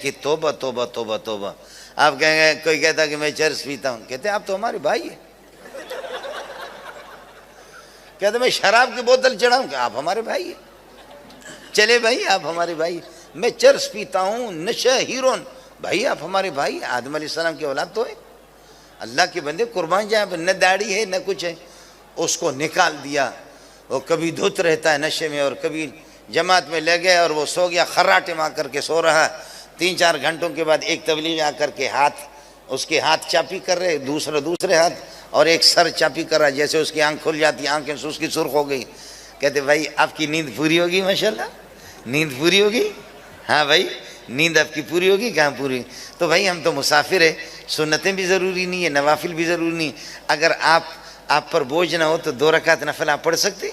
कि तोबा तोबा तोबा तोबा। आप कहेंगे, कोई कहता कि मैं चर्स पीता हूँ, कहते आप तो हमारे भाई है। कहते मैं शराब की बोतल चढ़ाऊँ, आप हमारे भाई है। चले भाई आप हमारे भाई। मैं चर्स पीता हूँ, नशा हीरोन, भाई आप हमारे भाई। आदम अलैहिस्सलाम की औलाद तो है। अल्लाह के बंदे कुर्बान जाए, न दाढ़ी है न कुछ है। उसको निकाल दिया। वो कभी धुत रहता है नशे में और कभी जमात में ले गए और वो सो गया, खर्राटे मार करके सो रहा। 3-4 घंटों के बाद एक तबलीग आकर के उसके हाथ चापी कर रहे, दूसरे हाथ, और एक सर चापी कर रहा। जैसे उसकी आंख खुल जाती, आंखें उसकी सुर्ख हो गई। कहते भाई आपकी नींद पूरी होगी, माशाल्लाह नींद पूरी होगी। हाँ भाई नींद आपकी पूरी होगी, कहाँ पूरी। तो भाई हम तो मुसाफिर है, सुन्नतें भी ज़रूरी नहीं है, नवाफिल भी ज़रूरी नहीं। अगर आप पर बोझ ना हो तो 2 रकात नफल आप पढ़ सकते,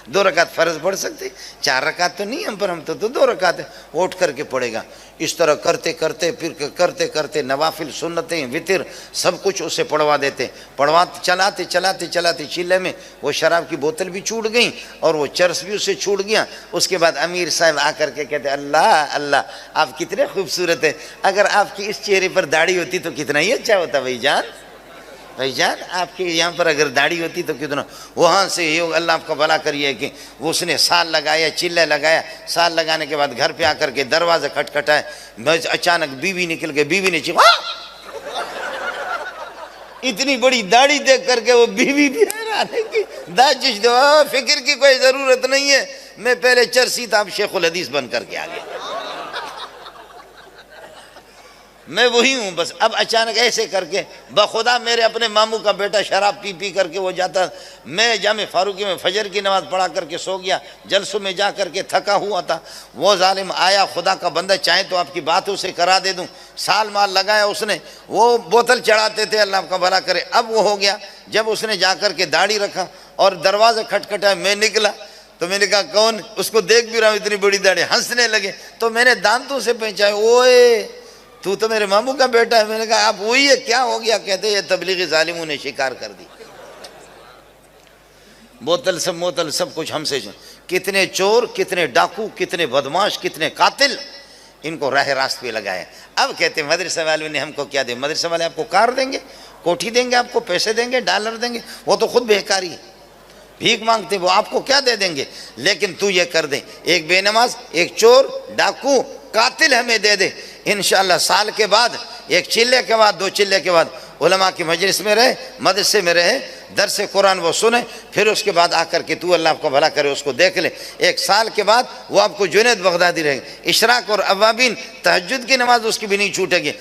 2 रकात फ़र्ज़ पढ़ सकते। 4 रकात तो नहीं हम पर, हम तो 2 रकात उठ करके पढ़ेगा। इस तरह करते करते फिर करते करते नवाफिल, सुन्नतें, वितर सब कुछ उसे पढ़वा देते। चलाते चलाते चलाते चिल्ले में वो शराब की बोतल भी छूट गई और वो चर्स भी उससे छूट गया। उसके बाद अमीर साहब आकर के कहते अल्लाह अल्लाह आप कितने खूबसूरत है, अगर आपकी इस चेहरे पर दाढ़ी होती तो कितना ही अच्छा होता भाईजान, आपके यहाँ पर अगर दाढ़ी होती तो कितना। वहाँ से ये अल्लाह आपका भला करिए कि वो उसने साल लगाया, चिल्ला लगाया। साल लगाने के बाद घर पे आकर के दरवाज़ा खटखटाए, अचानक बीवी निकल गई। बीवी ने चिल्ला, इतनी बड़ी दाढ़ी देख करके वो बीवी भी हैरान है कि दाजिश दो, फिक्र की कोई ज़रूरत नहीं है, मैं पहले चर्सी था, अब शेखुल हदीस बन करके आ गया, मैं वही हूँ बस। अब अचानक ऐसे करके बखुदा मेरे अपने मामू का बेटा शराब पी पी करके वो जाता, मैं जामे फारूकी में फजर की नमाज़ पढ़ा करके सो गया, जलसों में जा करके थका हुआ था। वो जालिम आया, खुदा का बंदा, चाहे तो आपकी बात उसे करा दे दूँ। साल माल लगाया उसने, वो बोतल चढ़ाते थे, अल्लाह आपका भला करे। अब वो हो गया, जब उसने जा कर के दाढ़ी रखा और दरवाज़ा खटखटाया, मैं निकला तो मैंने कहा कौन, उसको देख भी रहा हूँ इतनी बड़ी दाढ़ी। हंसने लगे तो मैंने दांतों से पहचाया, ओए तू तो मेरे मामू का बेटा है। मैंने कहा आप वही है, क्या हो गया। कहते ये तबलीगी जालिमों ने शिकार कर दी, बोतल सब मोतल सब कुछ हमसे। कितने चोर, कितने डाकू, कितने बदमाश, कितने कातिल, इनको राह रास्त पे लगाए। अब कहते मदरसे वालों ने हमको क्या दे, मदरसे वाले आपको कार देंगे, कोठी देंगे, आपको पैसे देंगे, डॉलर देंगे, वो तो खुद बेकारी है, भीख मांगते, वो आपको क्या दे देंगे। लेकिन तू ये कर दे, एक बेनमाज, एक चोर, डाकू, कातिल हमें दे दे, इंशाअल्लाह साल के बाद, एक चिल्ले के बाद, 2 चिल्ले के बाद उलमा की मजलिस में रहे, मदरसे में रहे, दर्स कुरान वो सुने, फिर उसके बाद आकर के तू अल्लाह आपको भला करे उसको देख ले। 1 साल के बाद वो आपको जुनैद बगदादी रहेंगे। इशराक और अवाबीन, तहज्जुद की नमाज उसकी भी नहीं छूटेगी।